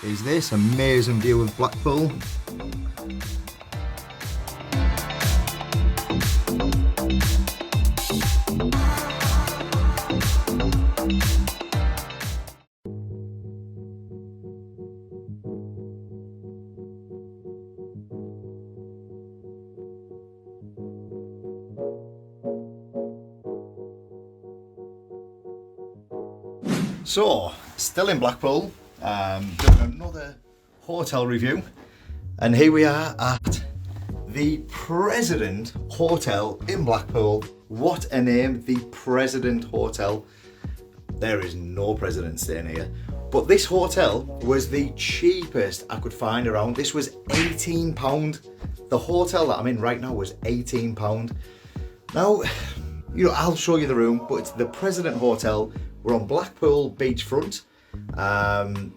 is this amazing view of Blackpool. So, still in Blackpool, doing another hotel review, and here we are at the President Hotel in Blackpool. What a name, the President Hotel. There is no president staying here, but this hotel was the cheapest I could find around. This was £18. The hotel that I'm in right now was £18. Now, I'll show you the room, but it's the President Hotel. We're on Blackpool beachfront. I'm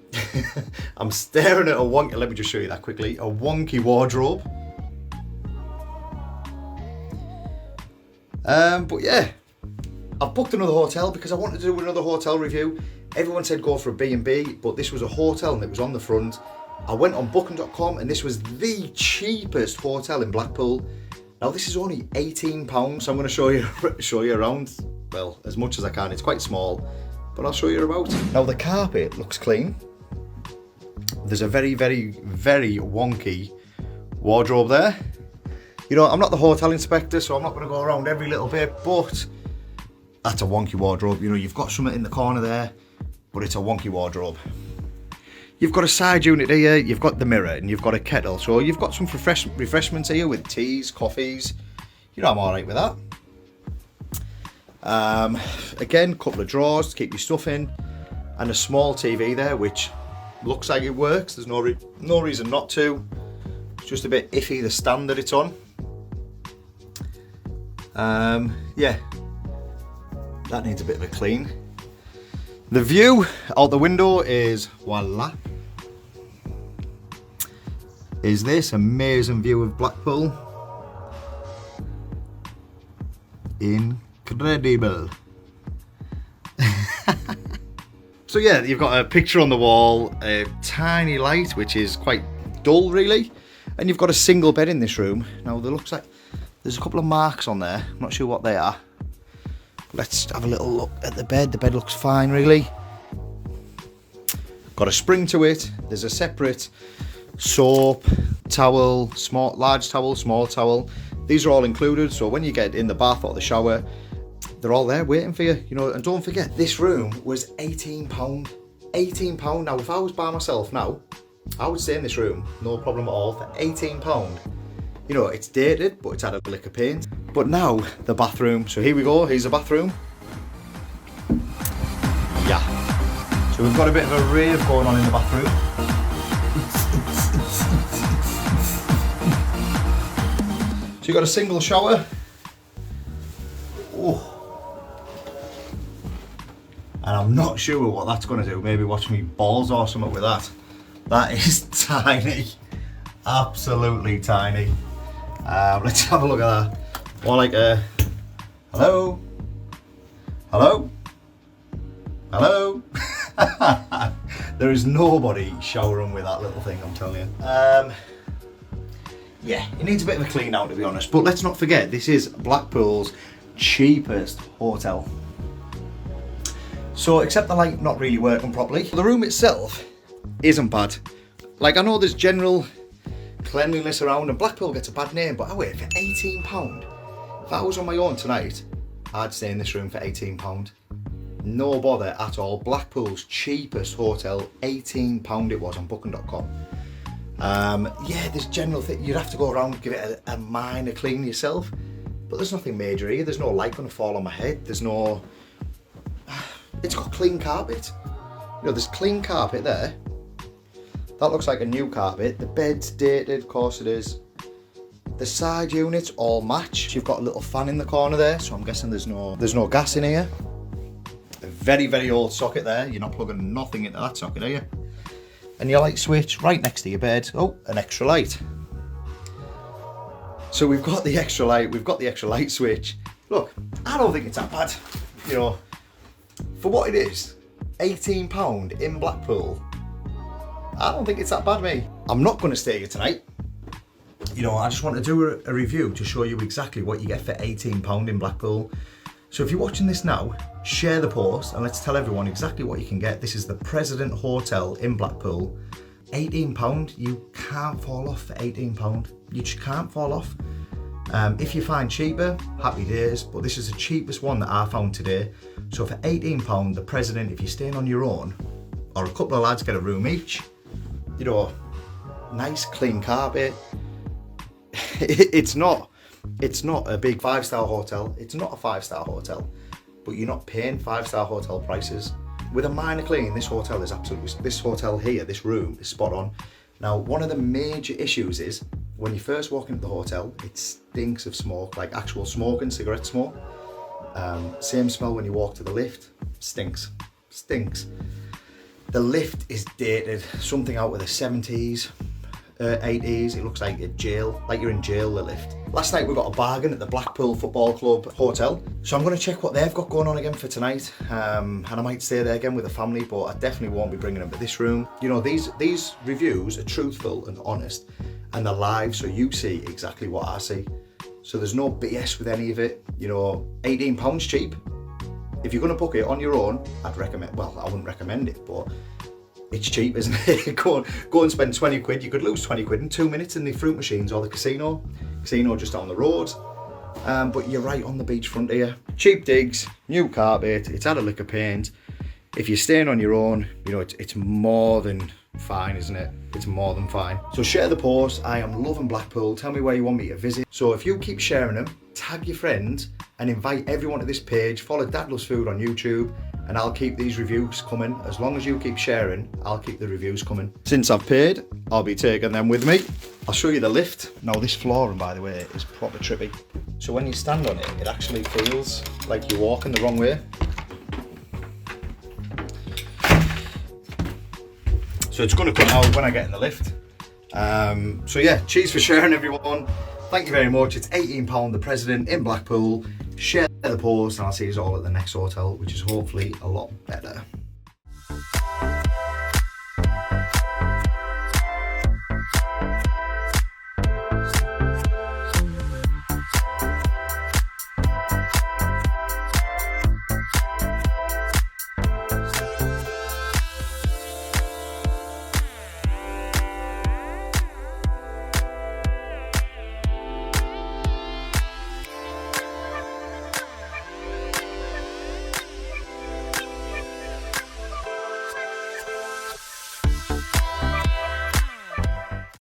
staring at a wonky, let me just show you that quickly, a wonky wardrobe. But yeah, I've booked another hotel because I wanted to do another hotel review. Everyone said go for a B&B, but this was a hotel and it was on the front. I went on booking.com and this was the cheapest hotel in Blackpool. Now this is only £18, so I'm going to show you around, well, as much as I can. It's quite small, but I'll show you about. Now the carpet looks clean. There's a very, very, very wonky wardrobe there. I'm not the hotel inspector, so I'm not going to go around every little bit, but that's a wonky wardrobe. You've got something in the corner there, but it's a wonky wardrobe. You've got a side unit here, you've got the mirror, and you've got a kettle. So you've got some refreshments here with teas, coffees. I'm all right with that. Again, couple of drawers to keep your stuff in, and a small TV there, which looks like it works. There's no reason not to. It's just a bit iffy, the stand that it's on. Yeah, that needs a bit of a clean. The view out the window is, voila, is this amazing view of Blackpool. Incredible. So yeah, you've got a picture on the wall, a tiny light, which is quite dull really, and you've got a single bed in this room. Now there looks like there's a couple of marks on there. I'm not sure what they are. Let's have a little look at the bed. The bed looks fine really. Got a spring to it. There's a separate soap, towel, large towel, small towel. These are all included, so when you get in the bath or the shower, they're all there waiting for you. And don't forget, this room was £18. £18. Now, if I was by myself now, I would stay in this room, no problem at all, for £18. It's dated, but it's had a lick of paint. But now, the bathroom. So here we go, here's the bathroom. Yeah. So we've got a bit of a rave going on in the bathroom. So you've got a single shower. Oh. And I'm not sure what that's going to do. Maybe watch me balls or something with that. That is tiny. Absolutely tiny. Let's have a look at that. More like a hello? Hello? Hello? There is nobody showering with that little thing, I'm telling you. Yeah, it needs a bit of a clean out, to be honest. But let's not forget, this is Blackpool's cheapest hotel. So, except the light not really working properly, the room itself isn't bad. Like, I know there's general cleanliness around, and Blackpool gets a bad name, but wait, for £18, if I was on my own tonight, I'd stay in this room for £18. No bother at all. Blackpool's cheapest hotel, £18 it was on booking.com. Yeah, there's general thing, you'd have to go around and give it a minor clean yourself, but there's nothing major here. There's no light going to fall on my head. There's no, it's got clean carpet. There's clean carpet there. That looks like a new carpet. The bed's dated, of course it is. The side units all match. You've got a little fan in the corner there, so I'm guessing there's no gas in here. A very, very old socket there. You're not plugging nothing into that socket, are you? And your light switch right next to your bed. Oh, an extra light. So we've got the extra light, we've got the extra light switch. Look, I don't think it's that bad. For what it is, £18 in Blackpool. I don't think it's that bad, mate. I'm not going to stay here tonight. You know, I just want to do a review to show you exactly what you get for £18 in Blackpool. So if you're watching this now, share the post and let's tell everyone exactly what you can get. This is the President Hotel in Blackpool. £18, you can't fall off for £18. You just can't fall off. If you find cheaper, happy days, but this is the cheapest one that I found today. So for £18, the President, if you're staying on your own, or a couple of lads get a room each, you know, nice clean carpet. It's not a big 5-star hotel. It's not a 5-star hotel, but you're not paying 5-star hotel prices. With a minor clean, this hotel here, this room is spot on. Now, one of the major issues is when you first walk into the hotel, it stinks of smoke, like actual smoking, cigarette smoke. Same smell when you walk to the lift, stinks. The lift is dated, something out of the 70s. 80s, it looks like you're in jail, the lift. Last night we got a bargain at the Blackpool Football Club hotel, so I'm going to check what they've got going on again for tonight, and I might stay there again with the family, but I definitely won't be bringing them to this room. You know, these reviews are truthful and honest, and they're live, so you see exactly what I see. So there's no BS with any of it. You know, £18 cheap. If you're going to book it on your own, I'd recommend, well, I wouldn't recommend it, but it's cheap, isn't it? Go and spend 20 quid. You could lose 20 quid in 2 minutes in the fruit machines or the casino. Casino just down the road. But you're right on the beachfront here. Cheap digs, new carpet, it's had a lick of paint. If you're staying on your own, you know, it's more than fine, isn't it? It's more than fine. So share the post. I am loving Blackpool. Tell me where you want me to visit. So if you keep sharing them, tag your friends and invite everyone to this page. Follow Dad Loves Food on YouTube. And I'll keep these reviews coming. As long as you keep sharing, I'll keep the reviews coming. Since I've paid, I'll be taking them with me. I'll show you the lift. Now this flooring, by the way, is proper trippy. So when you stand on it, it actually feels like you're walking the wrong way. So it's gonna come out when I get in the lift. So yeah, cheers for sharing, everyone. Thank you very much. It's £18, the President in Blackpool. Share the post and I'll see you all at the next hotel, which is hopefully a lot better.